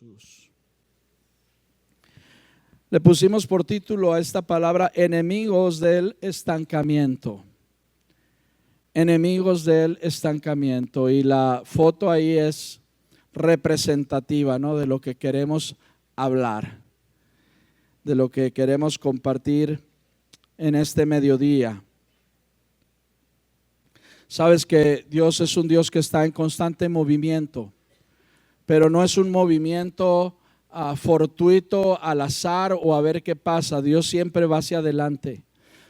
Jesús. Le pusimos por título a esta palabra: enemigos del estancamiento. Enemigos del estancamiento. Y la foto ahí es representativa, ¿no?, de lo que queremos hablar, de lo que queremos compartir en este mediodía. Sabes que Dios es un Dios que está en constante movimiento, pero no es un movimiento fortuito, al azar o a ver qué pasa. Dios siempre va hacia adelante.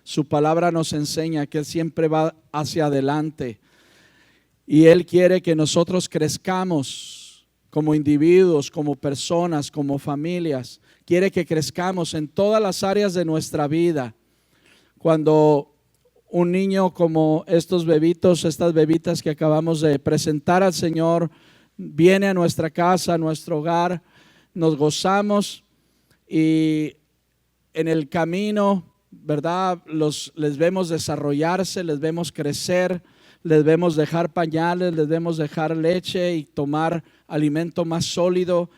Su palabra nos enseña que Él siempre va hacia adelante. Y Él quiere que nosotros crezcamos como individuos, como personas, como familias. Quiere que crezcamos en todas las áreas de nuestra vida. Cuando un niño como estos bebitos, estas bebitas que acabamos de presentar al Señor, viene a nuestra casa, a nuestro hogar, nos gozamos y en el camino, ¿verdad?, les vemos desarrollarse, les vemos crecer, les vemos dejar pañales, les vemos dejar leche y tomar alimento más sólido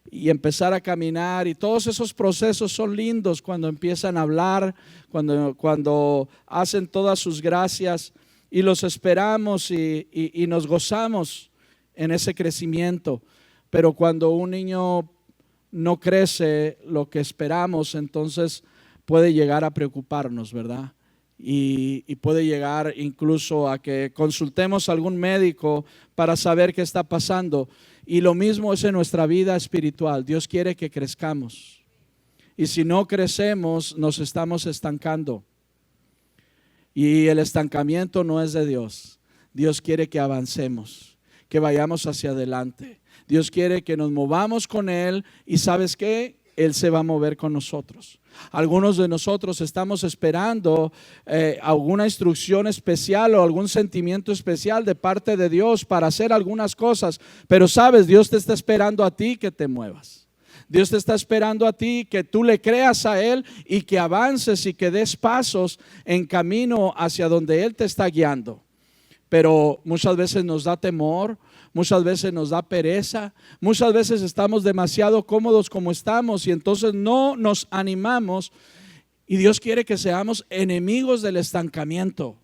y empezar a caminar, y todos esos procesos son lindos cuando empiezan a hablar, cuando hacen todas sus gracias, y los esperamos y nos gozamos en ese crecimiento. Pero cuando un niño no crece lo que esperamos, entonces puede llegar a preocuparnos, ¿verdad? Y puede llegar incluso a que consultemos a algún médico para saber qué está pasando. Y lo mismo es en nuestra vida espiritual. Dios quiere que crezcamos, y si no crecemos nos estamos estancando, y el estancamiento no es de Dios. Dios quiere que avancemos, que vayamos hacia adelante. Dios quiere que nos movamos con Él, y ¿sabes qué? Él se va a mover con nosotros. Algunos de nosotros estamos esperando alguna instrucción especial o algún sentimiento especial de parte de Dios para hacer algunas cosas, pero sabes, Dios te está esperando a ti que te muevas. Dios te está esperando a ti que tú le creas a Él y que avances y que des pasos en camino hacia donde Él te está guiando. Pero muchas veces nos da temor, muchas veces nos da pereza, muchas veces estamos demasiado cómodos como estamos y entonces no nos animamos. Y Dios quiere que seamos enemigos del estancamiento,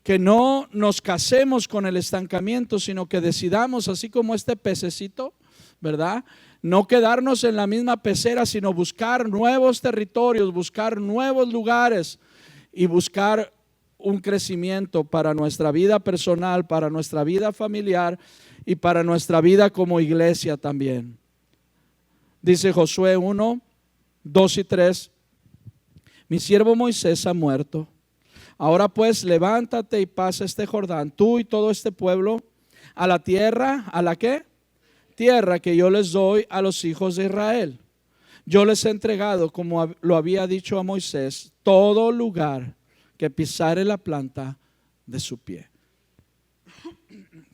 que no nos casemos con el estancamiento, sino que decidamos, así como este pececito, ¿verdad?, no quedarnos en la misma pecera, sino buscar nuevos territorios, buscar nuevos lugares y buscar un crecimiento para nuestra vida personal, para nuestra vida familiar y para nuestra vida como iglesia también. Dice Josué 1, 2 y 3: mi siervo Moisés ha muerto. Ahora pues levántate y pasa este Jordán, tú y todo este pueblo, a la tierra, ¿a la qué? Tierra que yo les doy a los hijos de Israel. Yo les he entregado, como lo había dicho a Moisés, todo lugar que pisare la planta de su pie.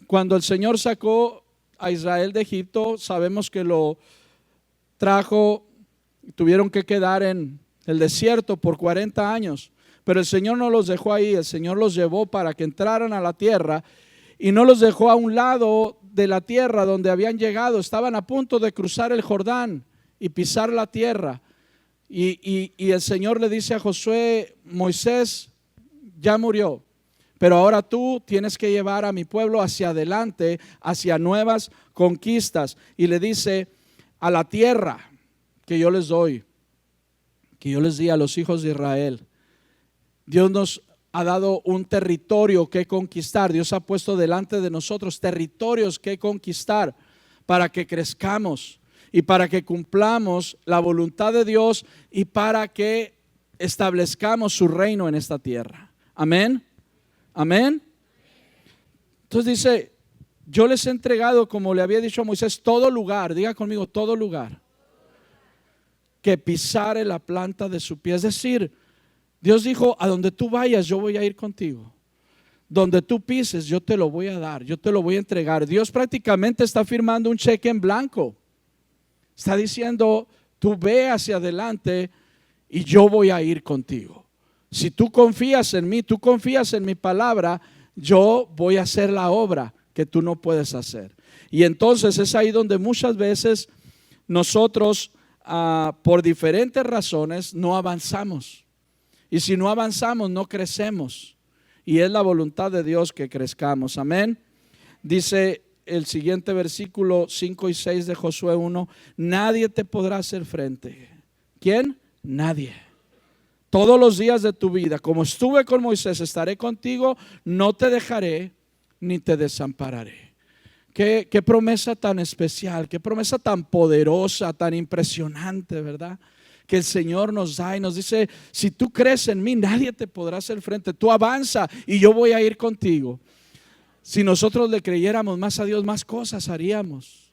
Cuando el Señor sacó a Israel de Egipto, sabemos que lo trajo, tuvieron que quedar en el desierto por 40 años, pero el Señor no los dejó ahí. El Señor los llevó para que entraran a la tierra y no los dejó a un lado de la tierra donde habían llegado. Estaban a punto de cruzar el Jordán y pisar la tierra. Y el Señor le dice a Josué: Moisés ya murió, pero ahora tú tienes que llevar a mi pueblo hacia adelante, hacia nuevas conquistas. Y le dice: a la tierra que yo les doy, que yo les di a los hijos de Israel. Dios nos ha dado un territorio que conquistar. Dios ha puesto delante de nosotros territorios que conquistar para que crezcamos y para que cumplamos la voluntad de Dios y para que establezcamos su reino en esta tierra. Amén, amén. Entonces dice: yo les he entregado, como le había dicho a Moisés, todo lugar, diga conmigo, todo lugar que pisare la planta de su pie. Es decir, Dios dijo: a donde tú vayas yo voy a ir contigo, donde tú pises yo te lo voy a dar, yo te lo voy a entregar. Dios prácticamente está firmando un cheque en blanco. Está diciendo: tú ve hacia adelante y yo voy a ir contigo. Si tú confías en mí, tú confías en mi palabra, yo voy a hacer la obra que tú no puedes hacer. Y entonces es ahí donde muchas veces nosotros por diferentes razones no avanzamos. Y si no avanzamos, no crecemos. Y es la voluntad de Dios que crezcamos. Amén. Dice el siguiente versículo 5 y 6 de Josué 1: nadie te podrá hacer frente. ¿Quién? Nadie. Todos los días de tu vida, como estuve con Moisés, estaré contigo, no te dejaré ni te desampararé. Qué promesa tan especial, qué promesa tan poderosa, tan impresionante, ¿verdad? Que el Señor nos da y nos dice: si tú crees en mí, nadie te podrá hacer frente. Tú avanza y yo voy a ir contigo. Si nosotros le creyéramos más a Dios, más cosas haríamos.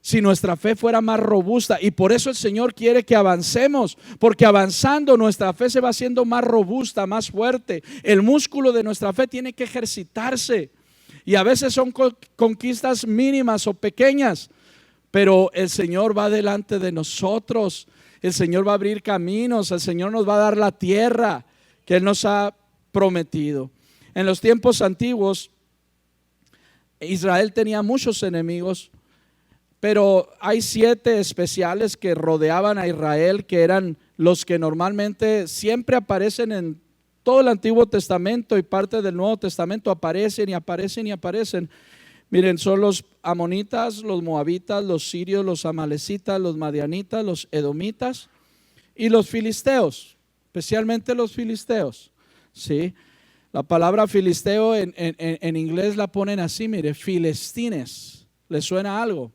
Si nuestra fe fuera más robusta, y por eso el Señor quiere que avancemos, porque avanzando nuestra fe se va haciendo más robusta, más fuerte. El músculo de nuestra fe tiene que ejercitarse, y a veces son conquistas mínimas o pequeñas, pero el Señor va delante de nosotros. El Señor va a abrir caminos, el Señor nos va a dar la tierra que Él nos ha prometido. En los tiempos antiguos, Israel tenía muchos enemigos, pero hay 7 especiales que rodeaban a Israel, que eran los que normalmente siempre aparecen en todo el Antiguo Testamento y parte del Nuevo Testamento. Aparecen y aparecen y aparecen. Miren, son los amonitas, los moabitas, los sirios, los amalecitas, los madianitas, los edomitas y los filisteos, especialmente los filisteos. ¿Sí? La palabra filisteo en inglés la ponen así, mire, filistines. ¿Le suena algo?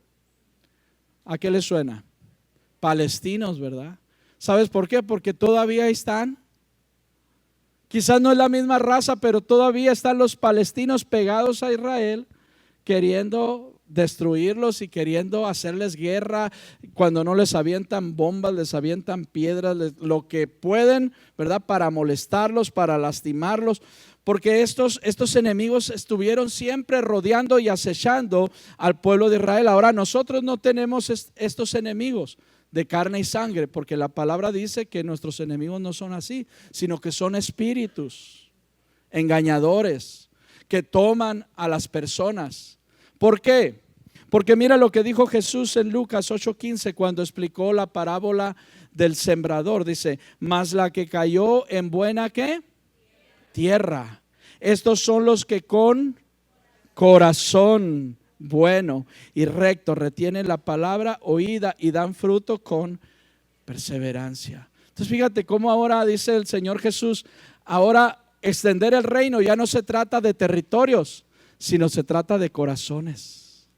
¿A qué le suena? Palestinos, ¿verdad? ¿Sabes por qué? Porque todavía están. Quizás no es la misma raza, pero todavía están los palestinos pegados a Israel, queriendo destruirlos y queriendo hacerles guerra. Cuando no les avientan bombas, les avientan piedras, lo que pueden, ¿verdad? Para molestarlos, para lastimarlos. Porque estos enemigos estuvieron siempre rodeando y acechando al pueblo de Israel. Ahora nosotros no tenemos estos enemigos de carne y sangre, porque la palabra dice que nuestros enemigos no son así, sino que son espíritus engañadores que toman a las personas. ¿Por qué? Porque mira lo que dijo Jesús en Lucas 8:15 cuando explicó la parábola del sembrador. Dice: mas la que cayó en buena ¿qué? Tierra. Estos son los que con corazón bueno y recto retienen la palabra oída y dan fruto con perseverancia. Entonces fíjate cómo ahora dice el Señor Jesús: ahora extender el reino ya no se trata de territorios, sino se trata de corazones.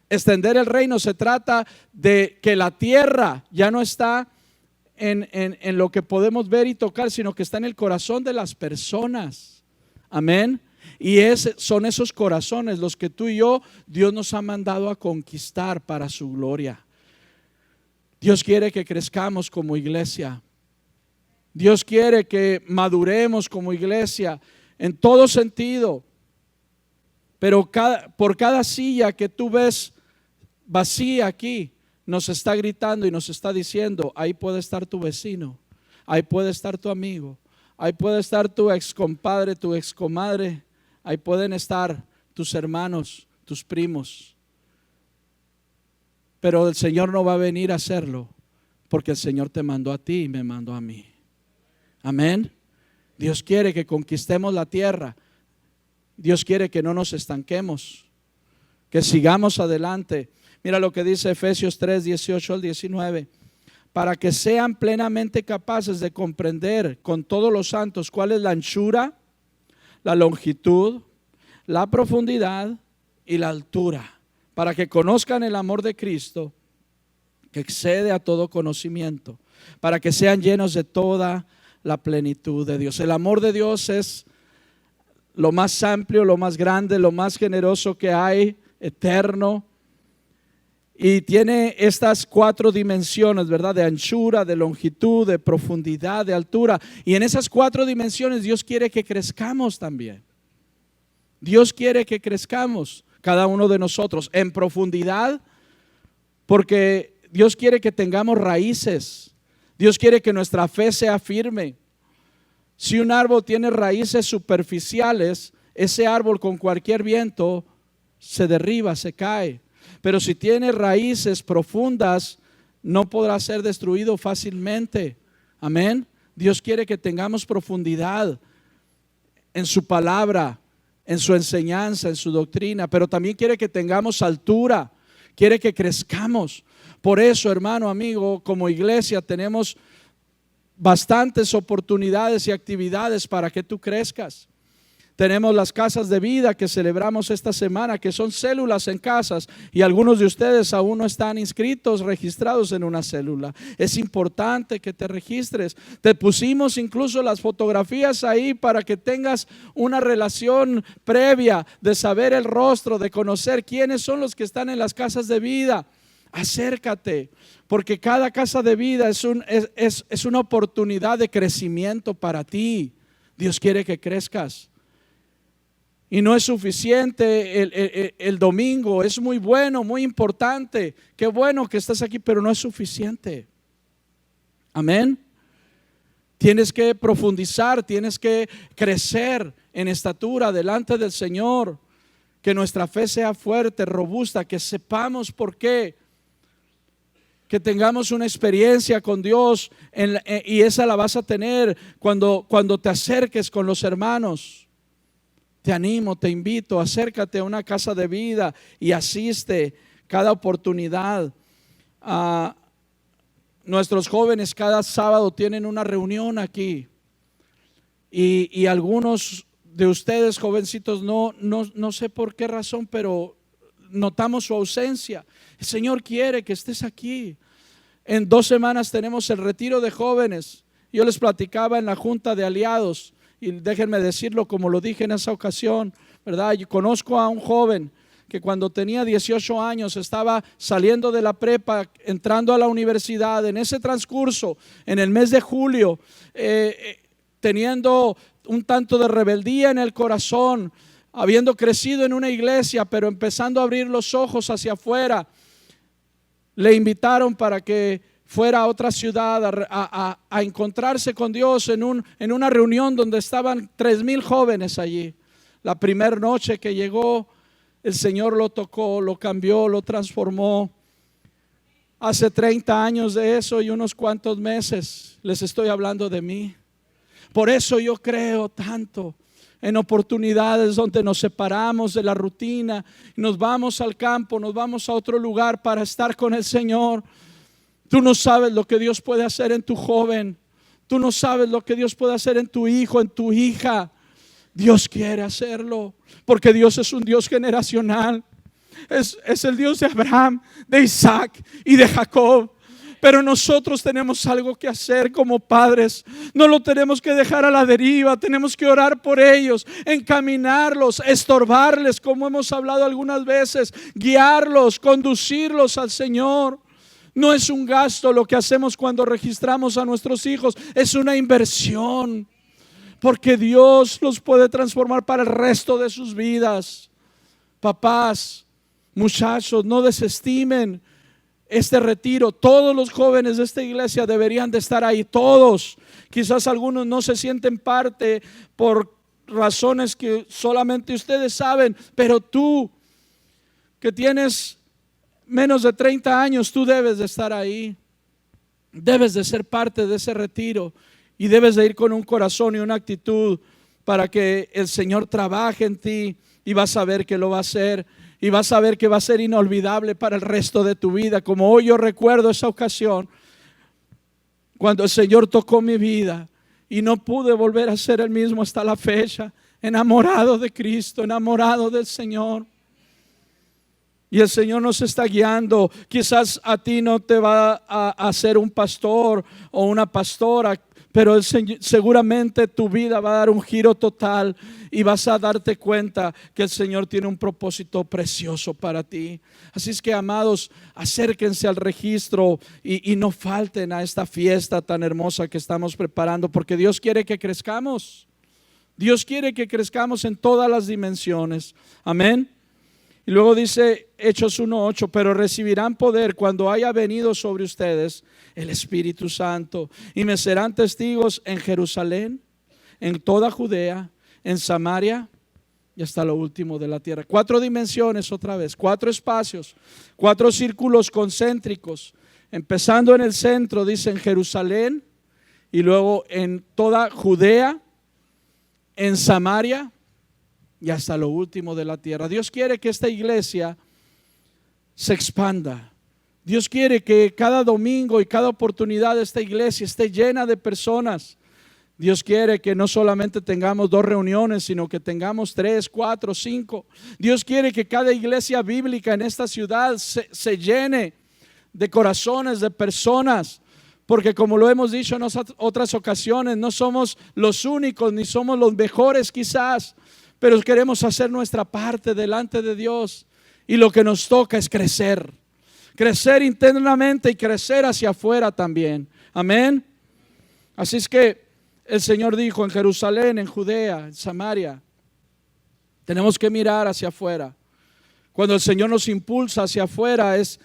Extender el reino se trata de que la tierra ya no está en lo que podemos ver y tocar, sino que está en el corazón de las personas. Amén. Y son esos corazones los que tú y yo, Dios nos ha mandado a conquistar para su gloria. Dios quiere que crezcamos como iglesia. Dios quiere que maduremos como iglesia en todo sentido. Pero por cada silla que tú ves vacía aquí, nos está gritando y nos está diciendo: ahí puede estar tu vecino, ahí puede estar tu amigo, ahí puede estar tu ex compadre, tu ex comadre, ahí pueden estar tus hermanos, tus primos. Pero el Señor no va a venir a hacerlo, porque el Señor te mandó a ti y me mandó a mí. Amén. Dios quiere que conquistemos la tierra. Dios quiere que no nos estanquemos, que sigamos adelante. Mira lo que dice Efesios 3, 18 al 19. Para que sean plenamente capaces de comprender con todos los santos cuál es la anchura, la longitud, la profundidad y la altura. Para que conozcan el amor de Cristo, que excede a todo conocimiento. Para que sean llenos de toda la plenitud de Dios. El amor de Dios es lo más amplio, lo más grande, lo más generoso que hay, eterno. Y tiene estas 4 dimensiones, ¿verdad? De anchura, de longitud, de profundidad, de altura. Y en esas 4 dimensiones Dios quiere que crezcamos también. Dios quiere que crezcamos, cada uno de nosotros, en profundidad, porque Dios quiere que tengamos raíces. Dios quiere que nuestra fe sea firme. Si un árbol tiene raíces superficiales, ese árbol con cualquier viento se derriba, se cae. pero si tiene raíces profundas, no podrá ser destruido fácilmente. Amén. Dios quiere que tengamos profundidad en su palabra, en su enseñanza, en su doctrina, pero también quiere que tengamos altura, quiere que crezcamos. Por eso, hermano, amigo, como iglesia tenemos bastantes oportunidades y actividades para que tú crezcas. Tenemos las casas de vida que celebramos esta semana, que son células en casas, y algunos de ustedes aún no están inscritos, registrados en una célula. Es importante que te registres. Te pusimos incluso las fotografías ahí para que tengas una relación previa de saber el rostro, de conocer quiénes son los que están en las casas de vida. Acércate, porque cada casa de vida es una oportunidad de crecimiento para ti. Dios quiere que crezcas. Y no es suficiente el domingo, es muy bueno, muy importante. Qué bueno que estás aquí, pero no es suficiente. Amén. Tienes que profundizar, tienes que crecer en estatura delante del Señor. Que nuestra fe sea fuerte, robusta, que sepamos por qué. Que tengamos una experiencia con Dios y esa la vas a tener cuando te acerques con los hermanos. Te animo, te invito, acércate a una casa de vida y asiste cada oportunidad. Nuestros jóvenes cada sábado tienen una reunión aquí y algunos de ustedes, jovencitos, no sé por qué razón, pero notamos su ausencia. El Señor quiere que estés aquí. En 2 semanas tenemos el retiro de jóvenes. Yo les platicaba en la junta de aliados. Y déjenme decirlo como lo dije en esa ocasión, ¿verdad? Yo conozco a un joven que cuando tenía 18 años estaba saliendo de la prepa, entrando a la universidad. En ese transcurso, en el mes de julio, teniendo un tanto de rebeldía en el corazón, habiendo crecido en una iglesia, pero empezando a abrir los ojos hacia afuera, le invitaron para que fuera a otra ciudad a encontrarse con Dios en una reunión donde estaban 3,000 jóvenes allí. La primera noche que llegó, el Señor lo tocó, lo cambió, lo transformó. Hace 30 años de eso y unos cuantos meses les estoy hablando de mí. Por eso yo creo tanto en oportunidades donde nos separamos de la rutina, nos vamos al campo, nos vamos a otro lugar para estar con el Señor. Tú no sabes lo que Dios puede hacer en tu joven. Tú no sabes lo que Dios puede hacer en tu hijo, en tu hija. Dios quiere hacerlo, porque Dios es un Dios generacional. Es el Dios de Abraham, de Isaac y de Jacob. Pero nosotros tenemos algo que hacer como padres. No lo tenemos que dejar a la deriva. Tenemos que orar por ellos, encaminarlos, estorbarles, como hemos hablado algunas veces, guiarlos, conducirlos al Señor. No es un gasto lo que hacemos cuando registramos a nuestros hijos, es una inversión, porque Dios los puede transformar para el resto de sus vidas. Papás, muchachos, no desestimen este retiro. Todos los jóvenes de esta iglesia deberían de estar ahí, todos. Quizás algunos no se sienten parte por razones que solamente ustedes saben, pero tú que tienes menos de 30 años, tú debes de estar ahí. Debes de ser parte de ese retiro y debes de ir con un corazón y una actitud para que el Señor trabaje en ti, y vas a ver que lo va a hacer, y vas a ver que va a ser inolvidable para el resto de tu vida. Como hoy yo recuerdo esa ocasión cuando el Señor tocó mi vida y no pude volver a ser el mismo hasta la fecha. Enamorado de Cristo, enamorado del Señor. Y el Señor nos está guiando. Quizás a ti no te va a hacer un pastor o una pastora, pero el Señor, seguramente tu vida va a dar un giro total y vas a darte cuenta que el Señor tiene un propósito precioso para ti. Así es que, amados, acérquense al registro y no falten a esta fiesta tan hermosa que estamos preparando, porque Dios quiere que crezcamos. Dios quiere que crezcamos en todas las dimensiones. Amén. Y luego dice Hechos 1:8, pero recibirán poder cuando haya venido sobre ustedes el Espíritu Santo, y me serán testigos en Jerusalén, en toda Judea, en Samaria y hasta lo último de la tierra. 4 dimensiones otra vez, 4 espacios, 4 círculos concéntricos. Empezando en el centro, dice en Jerusalén, y luego en toda Judea, en Samaria y hasta lo último de la tierra. Dios quiere que esta iglesia se expanda. Dios quiere que cada domingo y cada oportunidad de esta iglesia esté llena de personas. Dios quiere que no solamente tengamos 2 reuniones, sino que tengamos 3, 4, 5. Dios quiere que cada iglesia bíblica en esta ciudad se llene de corazones, de personas. Porque como lo hemos dicho en otras ocasiones, no somos los únicos ni somos los mejores quizás, pero queremos hacer nuestra parte delante de Dios. Y lo que nos toca es crecer. Crecer internamente y crecer hacia afuera también. Amén. Así es que el Señor dijo en Jerusalén, en Judea, en Samaria, tenemos que mirar hacia afuera. Cuando el Señor nos impulsa hacia afuera es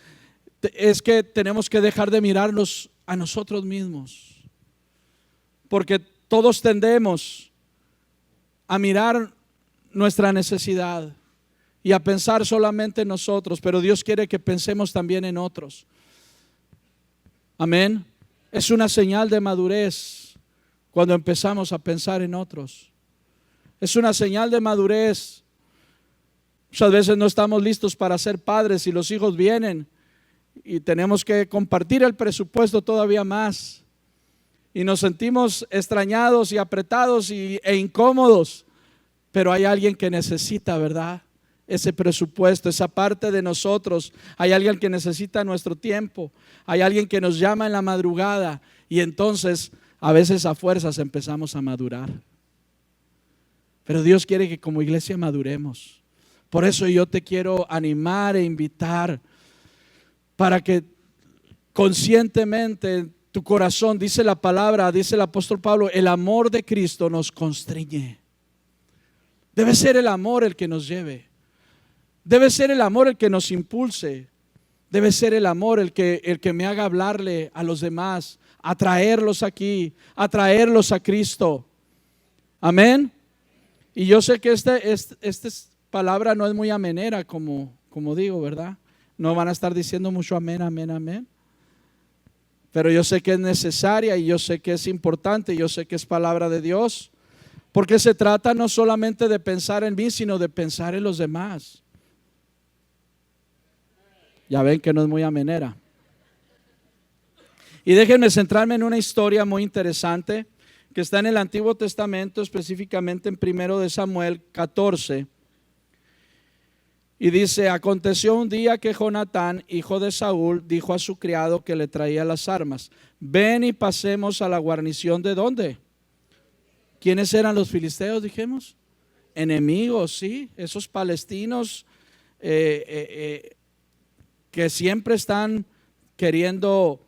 que tenemos que dejar de mirarnos a nosotros mismos. Porque todos tendemos a mirar nuestra necesidad y a pensar solamente en nosotros, pero Dios quiere que pensemos también en otros. Amén. Es una señal de madurez cuando empezamos a pensar en otros. Es una señal de madurez. Muchas veces no estamos listos para ser padres y los hijos vienen y tenemos que compartir el presupuesto todavía más. Y nos sentimos extrañados y apretados e incómodos. Pero hay alguien que necesita, ¿verdad? Ese presupuesto, esa parte de nosotros. Hay alguien que necesita nuestro tiempo. Hay alguien que nos llama en la madrugada. Y entonces a veces a fuerzas empezamos a madurar. Pero Dios quiere que como iglesia maduremos. Por eso yo te quiero animar e invitar para que conscientemente tu corazón, dice la palabra, dice el apóstol Pablo, el amor de Cristo nos constriñe. Debe ser el amor el que nos lleve. Debe ser el amor el que nos impulse. Debe ser el amor el que me haga hablarle a los demás, atraerlos aquí, atraerlos a Cristo. Amén. Y yo sé que esta palabra no es muy amenera, como digo, ¿verdad? No van a estar diciendo mucho amén, amén, amén. Pero yo sé que es necesaria y yo sé que es importante, yo sé que es palabra de Dios. Porque se trata no solamente de pensar en mí, sino de pensar en los demás. Ya ven que no es muy amenera. Y déjenme centrarme en una historia muy interesante que está en el Antiguo Testamento, específicamente en 1 Samuel 14. Y dice: aconteció un día que Jonatán, hijo de Saúl, dijo a su criado que le traía las armas: ven y pasemos a la guarnición ¿de dónde? ¿Quiénes eran los filisteos, dijimos? Enemigos, sí, esos palestinos que siempre están queriendo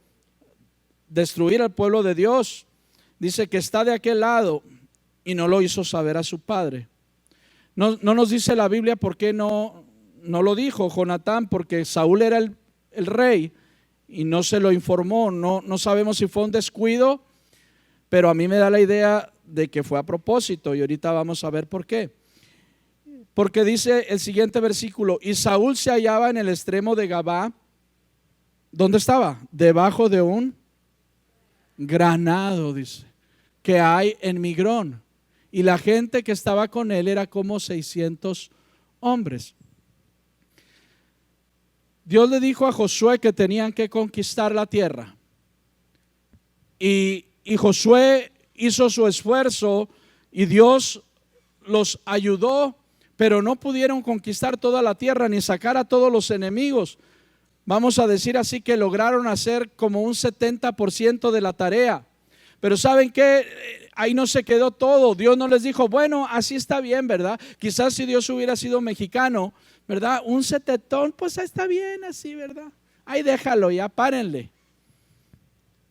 destruir al pueblo de Dios. Dice que está de aquel lado y no lo hizo saber a su padre. No nos dice la Biblia por qué no lo dijo Jonatán, porque Saúl era el rey y no se lo informó. No sabemos si fue un descuido, pero a mí me da la idea de que fue a propósito y ahorita vamos a ver por qué. Porque dice el siguiente versículo: y Saúl se hallaba en el extremo de Gabá. ¿Dónde estaba? Debajo de un granado, dice, que hay en Migrón. Y la gente que estaba con él era como 600 hombres. Dios le dijo a Josué que tenían que conquistar la tierra. Y Josué hizo su esfuerzo y Dios los ayudó, pero no pudieron conquistar toda la tierra ni sacar a todos los enemigos. Vamos a decir así que lograron hacer como un 70% de la tarea. Pero ¿saben qué? Ahí no se quedó todo. Dios no les dijo, bueno, así está bien, ¿verdad? Quizás si Dios hubiera sido mexicano, ¿verdad? Un 70, pues está bien así, ¿verdad? Ahí déjalo, ya párenle.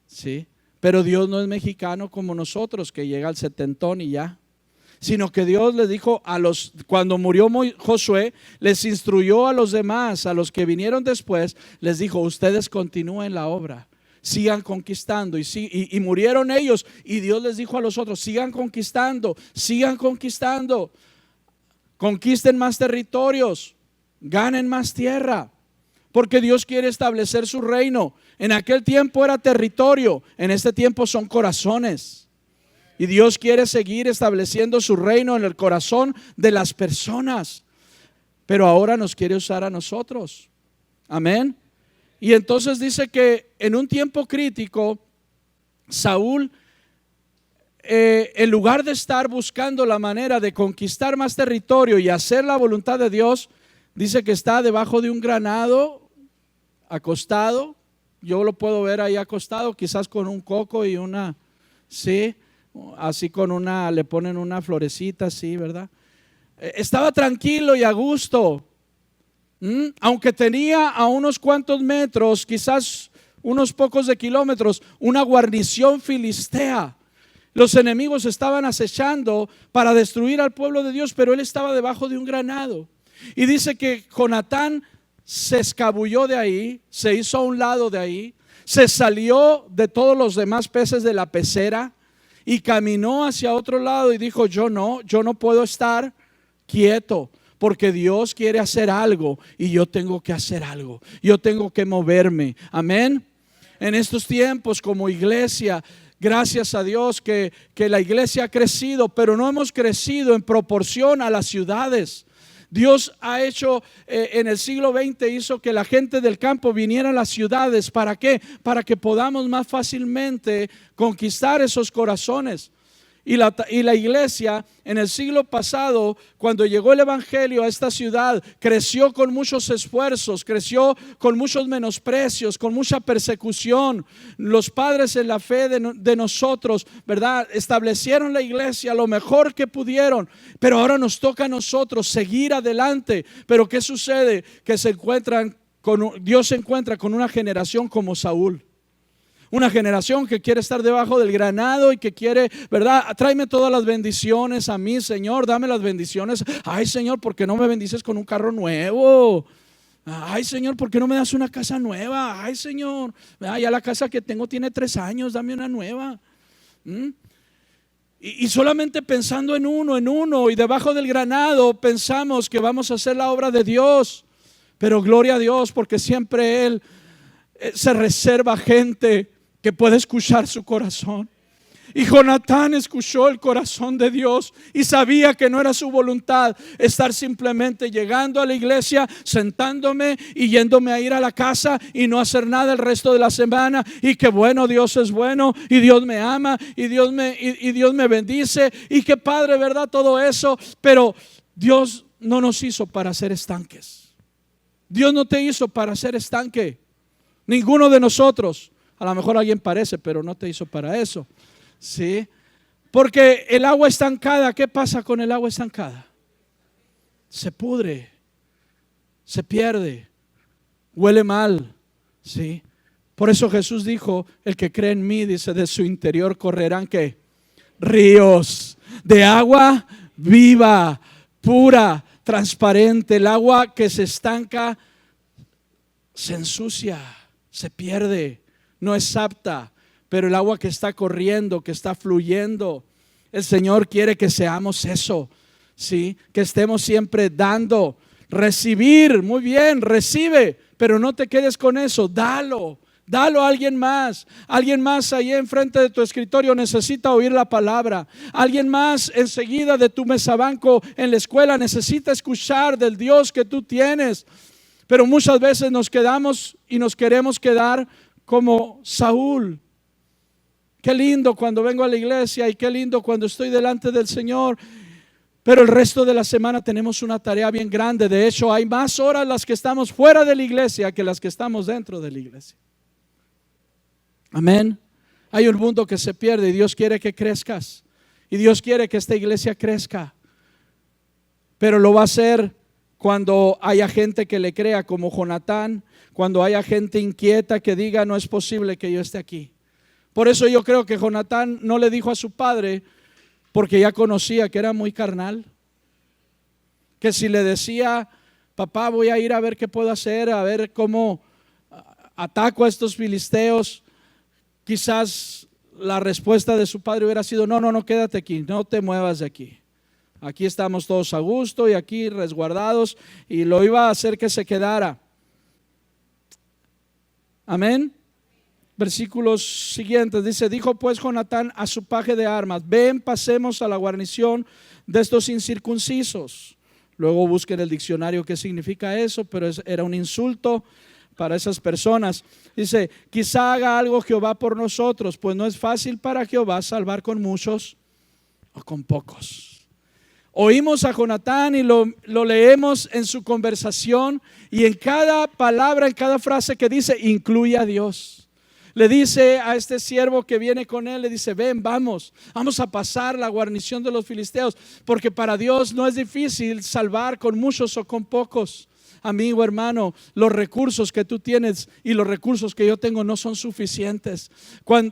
Sí, pero Dios no es mexicano como nosotros, que llega al 70 y ya. Sino que Dios les dijo cuando murió Josué, les instruyó a los demás, a los que vinieron después, les dijo: ustedes continúen la obra, sigan conquistando. Y murieron ellos, y Dios les dijo a los otros: sigan conquistando, sigan conquistando. conquisten más territorios, ganen más tierra, porque Dios quiere establecer su reino. En aquel tiempo era territorio, en este tiempo son corazones. Y Dios quiere seguir estableciendo su reino en el corazón de las personas, pero ahora nos quiere usar a nosotros. Amén. Y entonces dice que en un tiempo crítico, Saúl, en lugar de estar buscando la manera de conquistar más territorio y hacer la voluntad de Dios, dice que está debajo de un granado, acostado. Yo lo puedo ver ahí acostado, quizás con un coco y una, sí, así con una, le ponen una florecita así, ¿verdad? Estaba tranquilo y a gusto, aunque tenía a unos cuantos metros, quizás unos pocos de kilómetros, una guarnición filistea. Los enemigos estaban acechando para destruir al pueblo de Dios, pero él estaba debajo de un granado. Y dice que Jonatán se escabulló de ahí, se hizo a un lado de ahí, se salió de todos los demás peces de la pecera y caminó hacia otro lado y dijo: yo no puedo estar quieto, porque Dios quiere hacer algo y yo tengo que hacer algo, yo tengo que moverme. Amén. En estos tiempos como iglesia, gracias a Dios que la iglesia ha crecido, pero no hemos crecido en proporción a las ciudades. Dios ha hecho, en el siglo XX hizo que la gente del campo viniera a las ciudades. ¿Para qué? Para que podamos más fácilmente conquistar esos corazones. Y la iglesia en el siglo pasado, cuando llegó el evangelio a esta ciudad, creció con muchos esfuerzos, creció con muchos menosprecios, con mucha persecución. Los padres en la fe de nosotros, ¿verdad?, establecieron la iglesia lo mejor que pudieron, pero ahora nos toca a nosotros seguir adelante. Pero ¿qué sucede? Que Dios se encuentra con una generación como Saúl. Una generación que quiere estar debajo del granado y que quiere, ¿verdad? Tráeme todas las bendiciones a mí, Señor, dame las bendiciones. Ay, Señor, ¿por qué no me bendices con un carro nuevo? Ay, Señor, ¿por qué no me das una casa nueva? Ay, Señor, ya la casa que tengo tiene 3 años, dame una nueva. Y solamente pensando en uno y debajo del granado pensamos que vamos a hacer la obra de Dios. Pero gloria a Dios, porque siempre Él se reserva gente que puede escuchar su corazón. Y Jonatán escuchó el corazón de Dios y sabía que no era su voluntad estar simplemente llegando a la iglesia, sentándome y yéndome a ir a la casa y no hacer nada el resto de la semana. Y que bueno, Dios es bueno y Dios me ama y Dios me bendice y que padre, ¿verdad? Todo eso. Pero Dios no nos hizo para ser estanques. Dios no te hizo para ser estanque. Ninguno de nosotros. A lo mejor alguien parece, pero no te hizo para eso. ¿Sí? Porque el agua estancada, ¿qué pasa con el agua estancada? Se pudre, se pierde, huele mal. ¿Sí? Por eso Jesús dijo: el que cree en mí, dice, de su interior correrán ¿qué? Ríos de agua viva, pura, transparente. El agua que se estanca se ensucia, se pierde, no es apta. Pero el agua que está corriendo, que está fluyendo, el Señor quiere que seamos eso, ¿sí? Que estemos siempre dando, recibir. Muy bien, recibe, pero no te quedes con eso, dalo a alguien más. Alguien más ahí enfrente de tu escritorio necesita oír la palabra. Alguien más enseguida de tu mesabanco en la escuela necesita escuchar del Dios que tú tienes. Pero muchas veces nos quedamos y nos queremos quedar como Saúl. Qué lindo cuando vengo a la iglesia y qué lindo cuando estoy delante del Señor. Pero el resto de la semana tenemos una tarea bien grande. De hecho, hay más horas las que estamos fuera de la iglesia que las que estamos dentro de la iglesia. Amén. Hay un mundo que se pierde y Dios quiere que crezcas. Y Dios quiere que esta iglesia crezca. Pero lo va a hacer cuando haya gente que le crea como Jonatán. Cuando haya gente inquieta que diga: no es posible que yo esté aquí. Por eso yo creo que Jonatán no le dijo a su padre, porque ya conocía que era muy carnal. Que si le decía: papá, voy a ir a ver qué puedo hacer, a ver cómo ataco a estos filisteos, quizás la respuesta de su padre hubiera sido: no, quédate aquí, no te muevas de aquí. Aquí estamos todos a gusto y aquí resguardados, y lo iba a hacer que se quedara. Amén. Versículos siguientes dice: dijo pues Jonatán a su paje de armas: ven, pasemos a la guarnición de estos incircuncisos. Luego busquen el diccionario qué significa eso, pero era un insulto para esas personas. Dice: quizá haga algo Jehová por nosotros, pues no es fácil para Jehová salvar con muchos o con pocos. Oímos a Jonatán y lo leemos en su conversación, y en cada palabra, en cada frase que dice, incluye a Dios. Le dice a este siervo que viene con él, le dice: ven, vamos a pasar la guarnición de los filisteos, porque para Dios no es difícil salvar con muchos o con pocos. Amigo, hermano, los recursos que tú tienes y los recursos que yo tengo no son suficientes.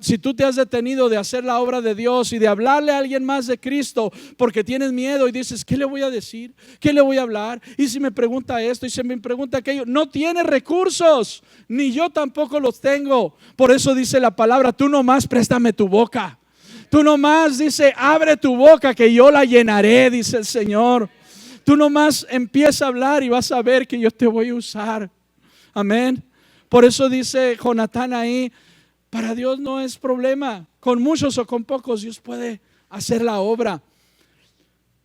Si tú te has detenido de hacer la obra de Dios y de hablarle a alguien más de Cristo porque tienes miedo y dices: ¿qué le voy a decir? ¿Qué le voy a hablar? Y si me pregunta esto y si me pregunta aquello, no tienes recursos, ni yo tampoco los tengo. Por eso dice la palabra: tú nomás préstame tu boca. Tú nomás, dice, abre tu boca que yo la llenaré, dice el Señor. Tú nomás empieza a hablar y vas a ver que yo te voy a usar. Amén. Por eso dice Jonatán ahí: para Dios no es problema, con muchos o con pocos Dios puede hacer la obra.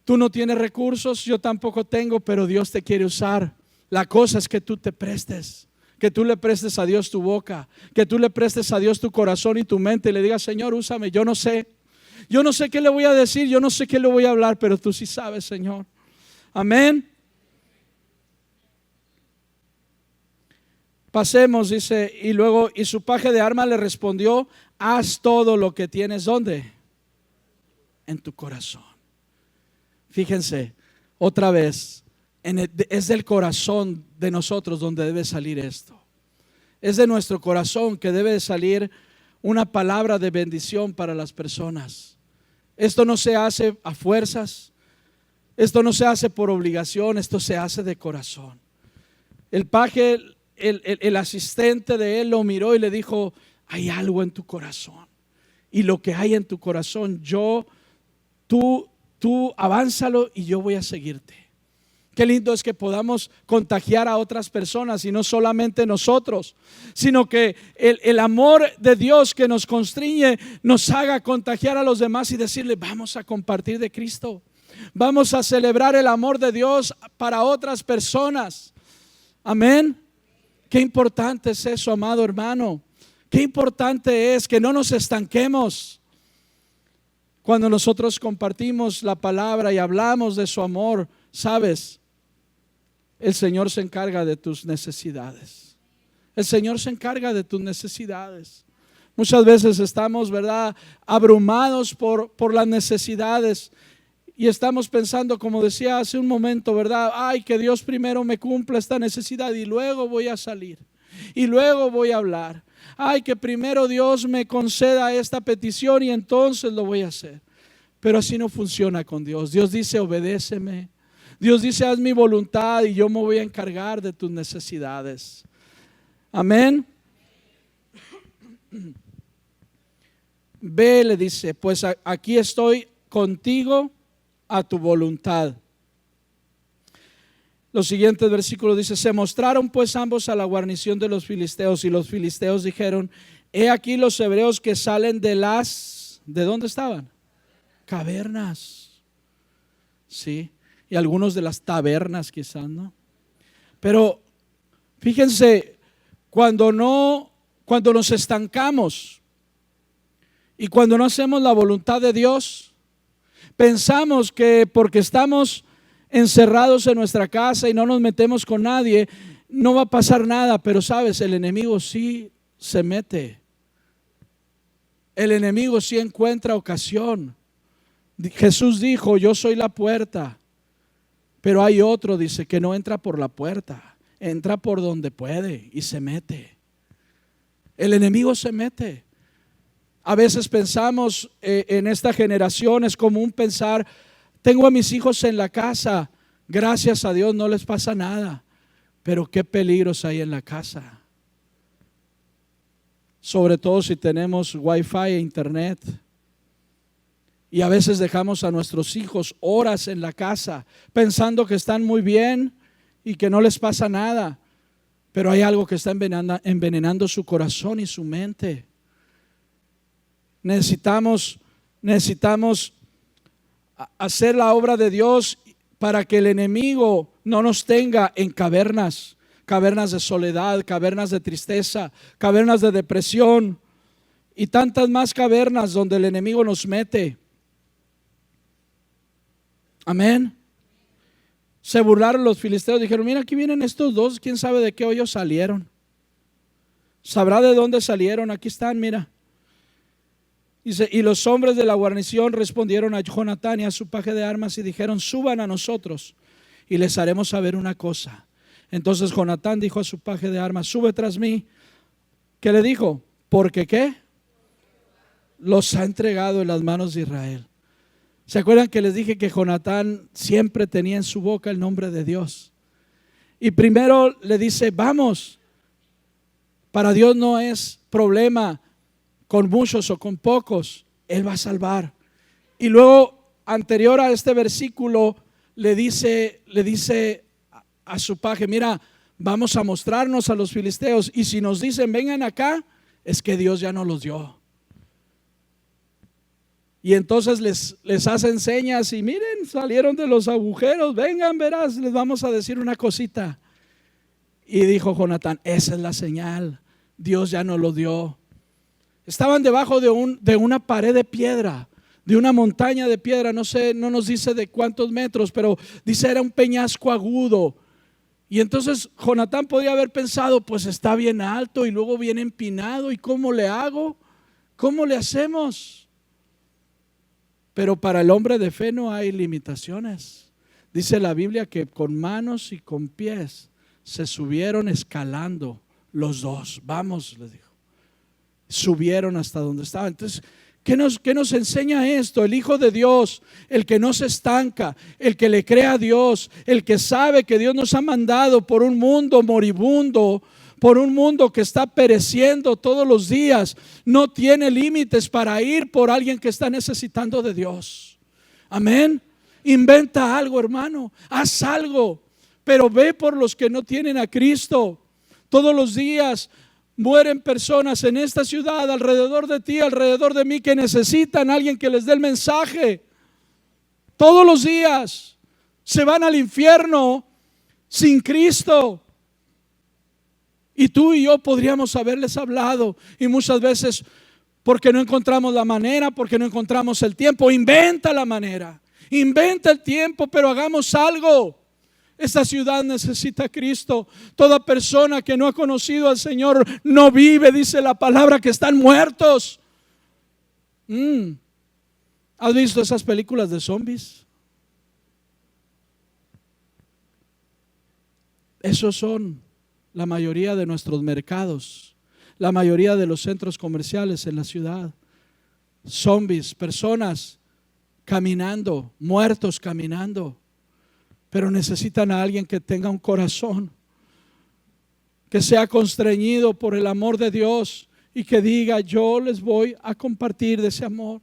Tú no tienes recursos, yo tampoco tengo, pero Dios te quiere usar. La cosa es que tú te prestes, que tú le prestes a Dios tu boca, que tú le prestes a Dios tu corazón y tu mente y le digas: Señor, úsame. Yo no sé qué le voy a decir, yo no sé qué le voy a hablar, pero tú sí sabes, Señor. Amén. Pasemos, dice, y luego, y su paje de armas le respondió: haz todo lo que tienes. ¿Dónde? En tu corazón. Fíjense, otra vez, es del corazón de nosotros donde debe salir esto. Es de nuestro corazón que debe salir una palabra de bendición para las personas. Esto no se hace a fuerzas. Esto no se hace por obligación, esto se hace de corazón. El paje, el asistente de él lo miró y le dijo: hay algo en tu corazón, y lo que hay en tu corazón, tú avánzalo y yo voy a seguirte. Qué lindo es que podamos contagiar a otras personas, y no solamente nosotros, sino que el amor de Dios que nos constriñe nos haga contagiar a los demás y decirle: vamos a compartir de Cristo. Vamos a celebrar el amor de Dios para otras personas. Amén. Qué importante es eso, amado hermano. Qué importante es que no nos estanquemos. Cuando nosotros compartimos la palabra y hablamos de su amor, sabes, el Señor se encarga de tus necesidades. El Señor se encarga de tus necesidades. Muchas veces estamos, ¿verdad?, abrumados por las necesidades. Y estamos pensando, como decía hace un momento, ¿verdad? Ay, que Dios primero me cumpla esta necesidad y luego voy a salir y luego voy a hablar. Ay, que primero Dios me conceda esta petición y entonces lo voy a hacer. Pero así no funciona con Dios. Dios dice: obedéceme. Dios dice: haz mi voluntad y yo me voy a encargar de tus necesidades. Amén. Ve, le dice: pues aquí estoy contigo a tu voluntad. Los siguientes versículos dice: se mostraron pues ambos a la guarnición de los filisteos, y los filisteos dijeron: he aquí los hebreos que salen ¿de dónde estaban? Cavernas. Sí, y algunos de las tabernas quizás, ¿no? Pero fíjense, cuando nos estancamos y cuando no hacemos la voluntad de Dios, pensamos que porque estamos encerrados en nuestra casa y no nos metemos con nadie, no va a pasar nada. Pero sabes, el enemigo sí se mete. El enemigo sí encuentra ocasión. Jesús dijo: yo soy la puerta. Pero hay otro, dice, que no entra por la puerta, entra por donde puede y se mete. El enemigo se mete. A veces pensamos en esta generación, es común pensar: tengo a mis hijos en la casa, gracias a Dios no les pasa nada. Pero qué peligros hay en la casa, sobre todo si tenemos wifi e internet. Y a veces dejamos a nuestros hijos horas en la casa pensando que están muy bien y que no les pasa nada. Pero hay algo que está envenenando su corazón y su mente. Necesitamos hacer la obra de Dios para que el enemigo no nos tenga en cavernas de soledad, cavernas de tristeza, cavernas de depresión y tantas más cavernas donde el enemigo nos mete. Amén. Se burlaron los filisteos, dijeron: mira, aquí vienen estos dos, quién sabe de qué hoyos salieron. Sabrá de dónde salieron, aquí están, mira. Dice: y los hombres de la guarnición respondieron a Jonatán y a su paje de armas y dijeron: suban a nosotros y les haremos saber una cosa. Entonces Jonatán dijo a su paje de armas: sube tras mí. ¿Qué le dijo? Porque ¿qué? Los ha entregado en las manos de Israel. ¿Se acuerdan que les dije que Jonatán siempre tenía en su boca el nombre de Dios? Y primero le dice: vamos. Para Dios no es problema con muchos o con pocos, Él va a salvar. Y luego, anterior a este versículo, le dice a su paje: mira, vamos a mostrarnos a los filisteos, y si nos dicen vengan acá, es que Dios ya nos los dio. Y entonces les hacen señas y miren, salieron de los agujeros, vengan, verás, les vamos a decir una cosita. Y dijo Jonatán: esa es la señal, Dios ya nos lo dio. Estaban debajo de una pared de piedra, de una montaña de piedra, no sé, no nos dice de cuántos metros, pero dice era un peñasco agudo. Y entonces Jonatán podría haber pensado: pues está bien alto y luego bien empinado, ¿y cómo le hago? ¿Cómo le hacemos? Pero para el hombre de fe no hay limitaciones. Dice la Biblia que con manos y con pies se subieron escalando los dos. Vamos, les dijo. Subieron hasta donde estaban. Entonces, ¿qué nos enseña esto? El Hijo de Dios, el que no se estanca, el que le cree a Dios, el que sabe que Dios nos ha mandado por un mundo moribundo, por un mundo que está pereciendo todos los días, no tiene límites para ir por alguien que está necesitando de Dios. Amén. Inventa algo, hermano, haz algo, pero ve por los que no tienen a Cristo. Todos los días mueren personas en esta ciudad, alrededor de ti, alrededor de mí, que necesitan a alguien que les dé el mensaje. Todos los días se van al infierno sin Cristo. Y tú y yo podríamos haberles hablado, y muchas veces, porque no encontramos la manera, porque no encontramos el tiempo. Inventa la manera, inventa el tiempo, pero hagamos algo. Esta ciudad necesita a Cristo. Toda persona que no ha conocido al Señor no vive, dice la palabra, que están muertos. ¿Has visto esas películas de zombies? Esos son la mayoría de nuestros mercados, la mayoría de los centros comerciales en la ciudad. Zombies, personas caminando, muertos caminando. Pero necesitan a alguien que tenga un corazón, que sea constreñido por el amor de Dios y que diga: yo les voy a compartir de ese amor,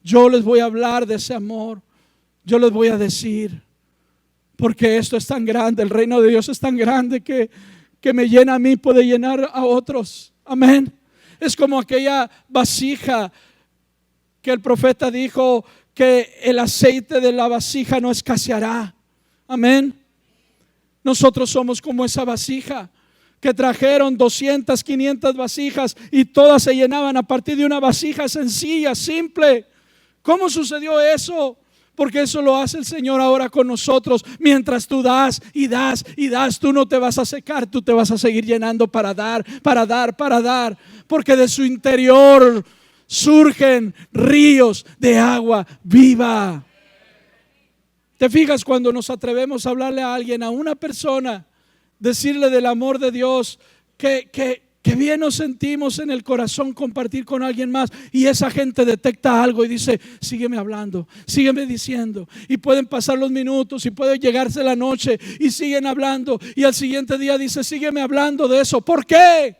yo les voy a hablar de ese amor, yo les voy a decir, porque esto es tan grande, el reino de Dios es tan grande que me llena a mí, puede llenar a otros. Amén. Es como aquella vasija que el profeta dijo que el aceite de la vasija no escaseará. Amén. Nosotros somos como esa vasija que trajeron 200, 500 vasijas y todas se llenaban a partir de una vasija sencilla, simple. ¿Cómo sucedió eso? Porque eso lo hace el Señor ahora con nosotros. Mientras tú das y das y das, tú no te vas a secar, tú te vas a seguir llenando para dar, para dar, para dar. Porque de su interior surgen ríos de agua viva. ¿Te fijas cuando nos atrevemos a hablarle a alguien, a una persona, decirle del amor de Dios, que bien nos sentimos en el corazón compartir con alguien más, y esa gente detecta algo y dice: sígueme hablando, sígueme diciendo, y pueden pasar los minutos y puede llegarse la noche y siguen hablando, y al siguiente día dice: sígueme hablando de eso. ¿Por qué?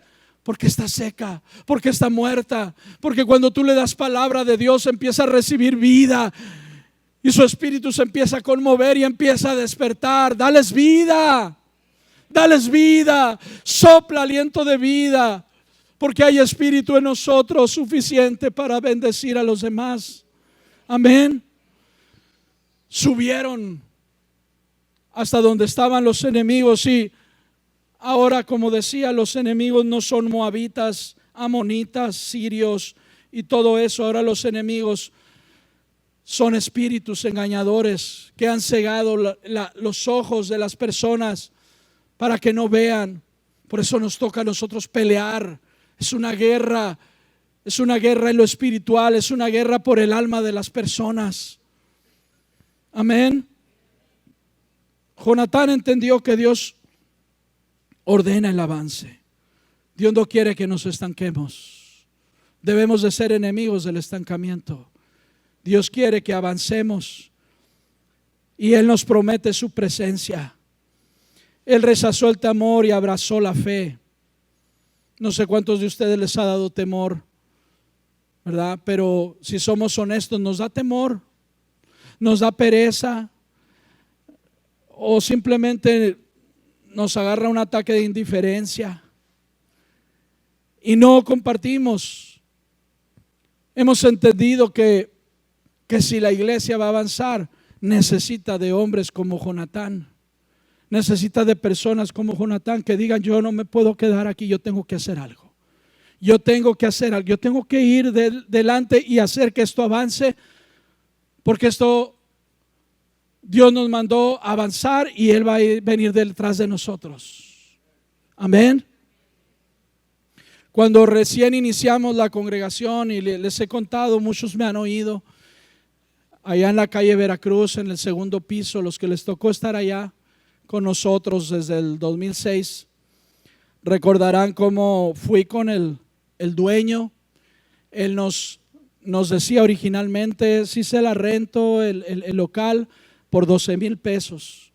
Porque está seca, porque está muerta, porque cuando tú le das palabra de Dios empieza a recibir vida y su espíritu se empieza a conmover y empieza a despertar. Dales vida, dales vida, sopla aliento de vida, porque hay espíritu en nosotros suficiente para bendecir a los demás. Amén. Subieron hasta donde estaban los enemigos y ahora, como decía, los enemigos no son moabitas, amonitas, sirios y todo eso. Ahora los enemigos son espíritus engañadores que han cegado los ojos de las personas para que no vean. Por eso nos toca a nosotros pelear. Es una guerra en lo espiritual, es una guerra por el alma de las personas. Amén. Jonatán entendió que Dios ordena el avance. Dios no quiere que nos estanquemos. Debemos de ser enemigos del estancamiento. Dios quiere que avancemos y Él nos promete su presencia. Él rechazó el temor y abrazó la fe. No sé cuántos de ustedes les ha dado temor, ¿verdad? Pero si somos honestos, nos da temor, nos da pereza o simplemente nos agarra un ataque de indiferencia y no compartimos. Hemos entendido que si la iglesia va a avanzar, necesita de hombres como Jonatán, necesita de personas como Jonatán que digan: yo no me puedo quedar aquí, yo tengo que hacer algo, yo tengo que hacer algo, yo tengo que ir delante y hacer que esto avance, porque esto Dios nos mandó a avanzar y Él va a venir detrás de nosotros. Amén. Cuando recién iniciamos la congregación, y les he contado, muchos me han oído, allá en la calle Veracruz, en el segundo piso, los que les tocó estar allá con nosotros desde el 2006, recordarán cómo fui con el dueño. Él nos decía originalmente: si se la rento el local por 12,000 pesos.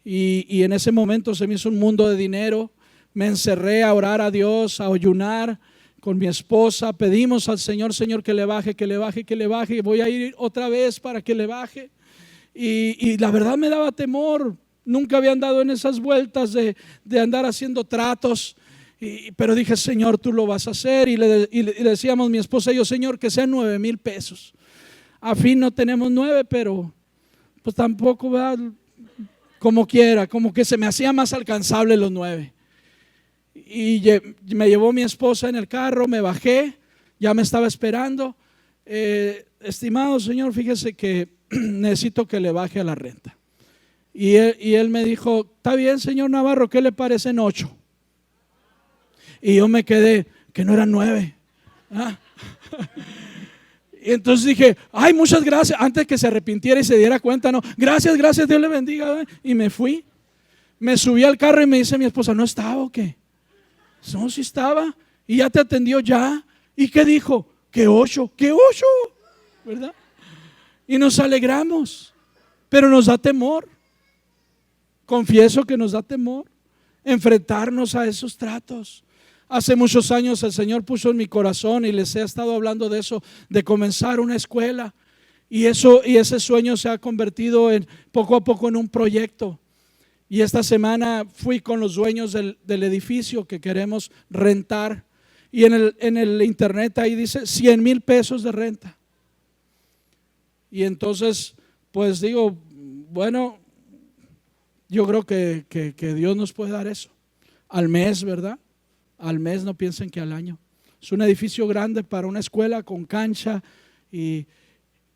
Y en ese momento se me hizo un mundo de dinero. Me encerré a orar a Dios, a ayunar con mi esposa. Pedimos al Señor: Señor, que le baje, que le baje, que le baje. Y voy a ir otra vez para que le baje. Y la verdad me daba temor. Nunca había andado en esas vueltas de andar haciendo tratos. Pero dije: Señor, tú lo vas a hacer. Y le decíamos mi esposa y yo: Señor, que sean 9,000 pesos. A fin no tenemos 9, pero pues tampoco, ¿verdad? Como quiera, como que se me hacía más alcanzable los 9. Y me llevó mi esposa en el carro, me bajé, ya me estaba esperando. Estimado señor, fíjese que necesito que le baje a la renta. Y él me dijo: está bien, señor Navarro, ¿qué le parecen 8? Y yo me quedé, que no eran 9. Y entonces dije: ay, muchas gracias. Antes que se arrepintiera y se diera cuenta, no, gracias, gracias, Dios le bendiga. Y me fui, me subí al carro y me dice mi esposa: ¿no estaba o qué? No, sí estaba. Y ya te atendió ya. ¿Y qué dijo? Que 8, que 8, ¿verdad? Y nos alegramos, pero nos da temor. Confieso que nos da temor enfrentarnos a esos tratos. Hace muchos años el Señor puso en mi corazón, y les he estado hablando de eso, de comenzar una escuela. Y ese sueño se ha convertido poco a poco en un proyecto. Y esta semana fui con los dueños del edificio que queremos rentar. Y en el internet ahí dice 100,000 pesos de renta. Y entonces pues digo: bueno, yo creo que Dios nos puede dar eso al mes, ¿verdad? Al mes, no piensen que al año. Es un edificio grande para una escuela con cancha. Y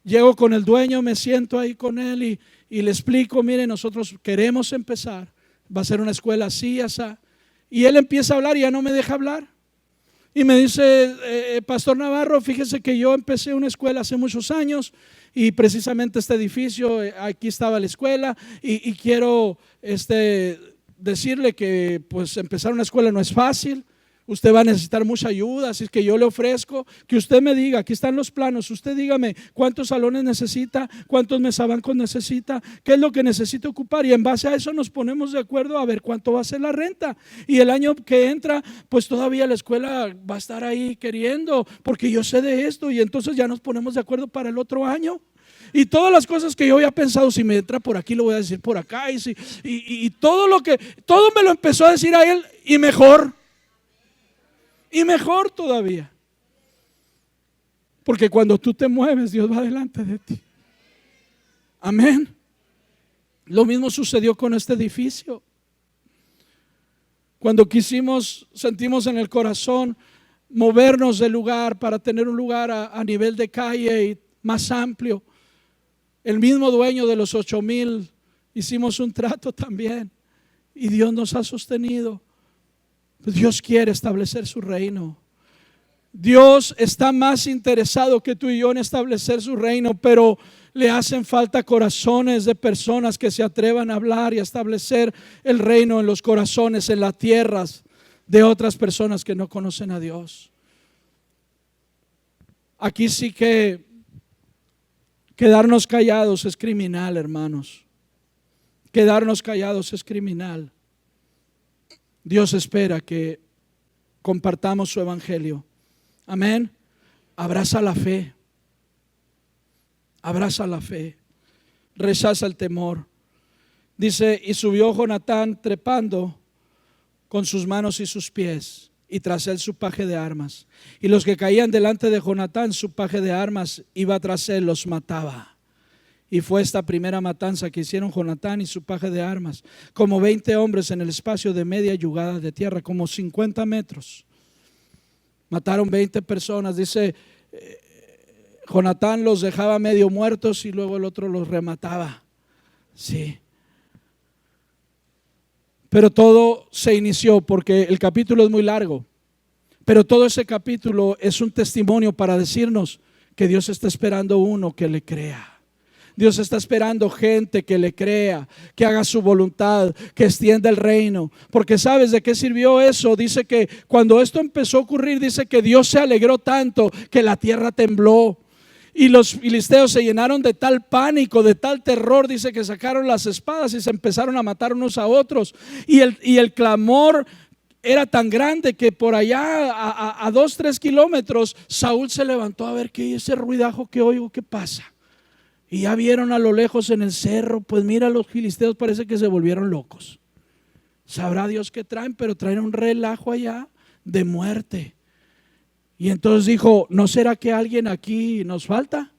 llego con el dueño, me siento ahí con él y le explico: mire, nosotros queremos empezar, va a ser una escuela así, así. Y él empieza a hablar y ya no me deja hablar. Y me dice: Pastor Navarro, fíjese que yo empecé una escuela hace muchos años, y precisamente este edificio, aquí estaba la escuela, y quiero decirle que pues empezar una escuela no es fácil. Usted va a necesitar mucha ayuda, así es que yo le ofrezco que usted me diga, aquí están los planos, usted dígame cuántos salones necesita, cuántos mesabancos necesita, qué es lo que necesita ocupar, y en base a eso nos ponemos de acuerdo a ver cuánto va a ser la renta. Y el año que entra, pues todavía la escuela va a estar ahí queriendo, porque yo sé de esto, y entonces ya nos ponemos de acuerdo para el otro año. Y todas las cosas que yo había pensado, si me entra por aquí, lo voy a decir por acá, y todo me lo empezó a decir a él, y mejor todavía. Porque cuando tú te mueves, Dios va delante de ti. Amén. Lo mismo sucedió con este edificio. Cuando sentimos en el corazón movernos del lugar para tener un lugar a nivel de calle y más amplio, el mismo dueño de los 8,000 hicimos un trato también, y Dios nos ha sostenido. Dios quiere establecer su reino. Dios está más interesado que tú y yo en establecer su reino, pero le hacen falta corazones de personas que se atrevan a hablar y a establecer el reino en los corazones, en las tierras de otras personas que no conocen a Dios. Aquí sí que quedarnos callados es criminal, hermanos. Quedarnos callados es criminal. Dios espera que compartamos su evangelio. Amén. Abraza la fe. Abraza la fe. Rechaza el temor. Dice, y subió Jonatán trepando con sus manos y sus pies, y tras él su paje de armas. Y los que caían delante de Jonatán, su paje de armas iba tras él, los mataba. Y fue esta primera matanza que hicieron Jonatán y su paje de armas, como 20 hombres en el espacio de media yugada de tierra, como 50 metros. Mataron 20 personas. Dice, Jonatán los dejaba medio muertos y luego el otro los remataba. Sí. Pero todo se inició, porque el capítulo es muy largo, pero todo ese capítulo es un testimonio para decirnos que Dios está esperando uno que le crea. Dios está esperando gente que le crea, que haga su voluntad, que extienda el reino. Porque ¿sabes de qué sirvió eso? Dice que cuando esto empezó a ocurrir, dice que Dios se alegró tanto que la tierra tembló. Y los filisteos se llenaron de tal pánico, de tal terror, dice que sacaron las espadas y se empezaron a matar unos a otros. Y el clamor era tan grande que por allá a 2-3 kilómetros Saúl se levantó a ver qué es ese ruidajo que oigo, qué pasa. Y ya vieron a lo lejos en el cerro, pues mira, los filisteos parece que se volvieron locos. Sabrá Dios qué traen, pero traen un relajo allá de muerte. Y entonces dijo, ¿no será que alguien aquí nos falta?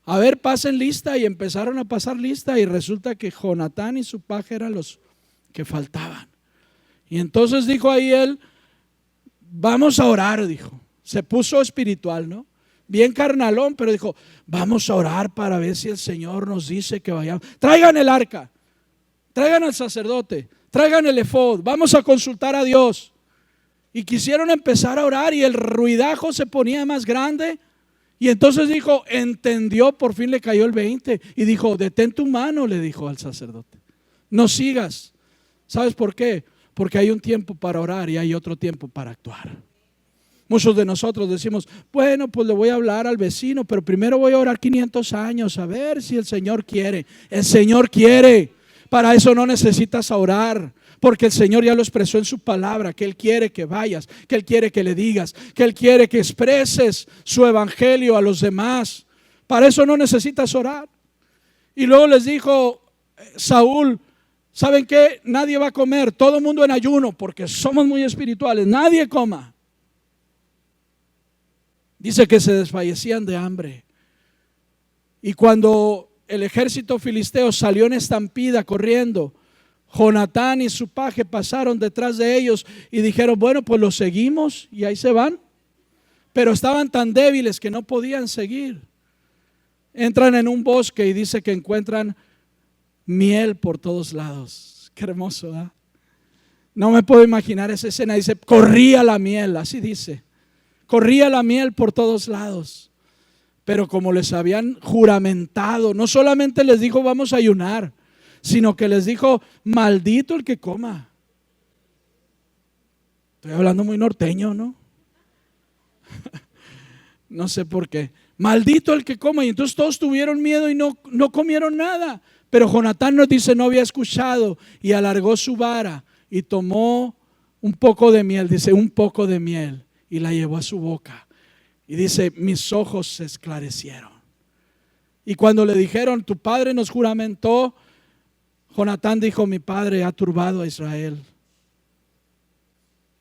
A ver, pasen lista. Y empezaron a pasar lista, y resulta que Jonatán y su paje eran los que faltaban. Y entonces dijo ahí él, vamos a orar, dijo. Se puso espiritual, ¿no? Bien carnalón, pero dijo, vamos a orar para ver si el Señor nos dice que vayamos. Traigan el arca, traigan al sacerdote, traigan el efod, vamos a consultar a Dios. Y quisieron empezar a orar, y el ruidajo se ponía más grande. Y entonces dijo, entendió, por fin le cayó el 20 y dijo, detén tu mano, le dijo al sacerdote, no sigas. ¿Sabes por qué? Porque hay un tiempo para orar y hay otro tiempo para actuar. Muchos de nosotros decimos, bueno, pues le voy a hablar al vecino, pero primero voy a orar 500 años a ver si el Señor quiere. El Señor quiere. Para eso no necesitas orar, porque el Señor ya lo expresó en su palabra, que Él quiere que vayas, que Él quiere que le digas, que Él quiere que expreses su evangelio a los demás. Para eso no necesitas orar. Y luego les dijo Saúl, ¿saben qué? Nadie va a comer, todo el mundo en ayuno, porque somos muy espirituales, nadie coma. Dice que se desfallecían de hambre. Y cuando el ejército filisteo salió en estampida corriendo, Jonatán y su paje pasaron detrás de ellos y dijeron, bueno, pues los seguimos, y ahí se van. Pero estaban tan débiles que no podían seguir. Entran en un bosque y dice que encuentran miel por todos lados. Qué hermoso, ¿eh? No me puedo imaginar esa escena. Dice, corría la miel, así dice. Corría la miel por todos lados. Pero como les habían juramentado, no solamente les dijo vamos a ayunar, sino que les dijo, maldito el que coma. Estoy hablando muy norteño, ¿no? No sé por qué. Maldito el que coma. Y entonces todos tuvieron miedo y no comieron nada. Pero Jonatán nos dice, no había escuchado, y alargó su vara y tomó un poco de miel, dice un poco de miel, y la llevó a su boca. Y dice, mis ojos se esclarecieron. Y cuando le dijeron, tu padre nos juramentó, Jonatán dijo, mi padre ha turbado a Israel.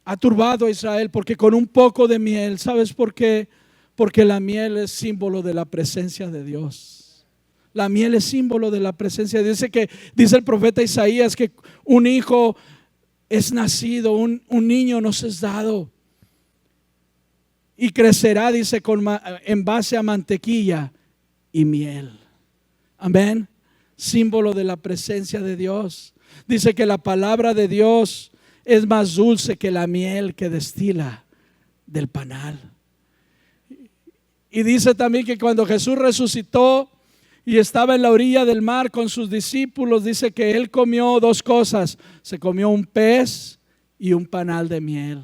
Ha turbado a Israel porque con un poco de miel, ¿sabes por qué? Porque la miel es símbolo de la presencia de Dios. La miel es símbolo de la presencia de Dios. Dice el profeta Isaías que un hijo es nacido, un niño nos es dado. Y crecerá, dice, en base a mantequilla y miel. Amén. Símbolo de la presencia de Dios. Dice que la palabra de Dios es más dulce que la miel que destila del panal. Y dice también que cuando Jesús resucitó y estaba en la orilla del mar con sus discípulos, dice que Él comió dos cosas. Se comió un pez y un panal de miel.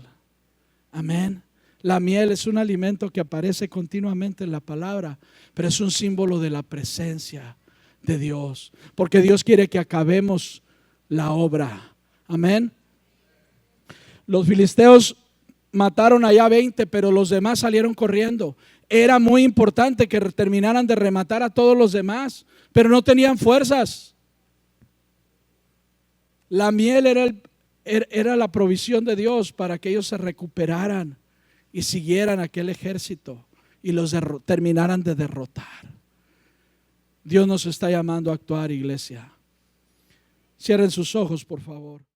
Amén. La miel es un alimento que aparece continuamente en la palabra, pero es un símbolo de la presencia de Dios, porque Dios quiere que acabemos la obra. Amén. Los filisteos mataron allá 20, pero los demás salieron corriendo. Era muy importante que terminaran de rematar a todos los demás, pero no tenían fuerzas. La miel era la provisión de Dios para que ellos se recuperaran y siguieran aquel ejército y los terminaran de derrotar. Dios nos está llamando a actuar, iglesia. Cierren sus ojos, por favor.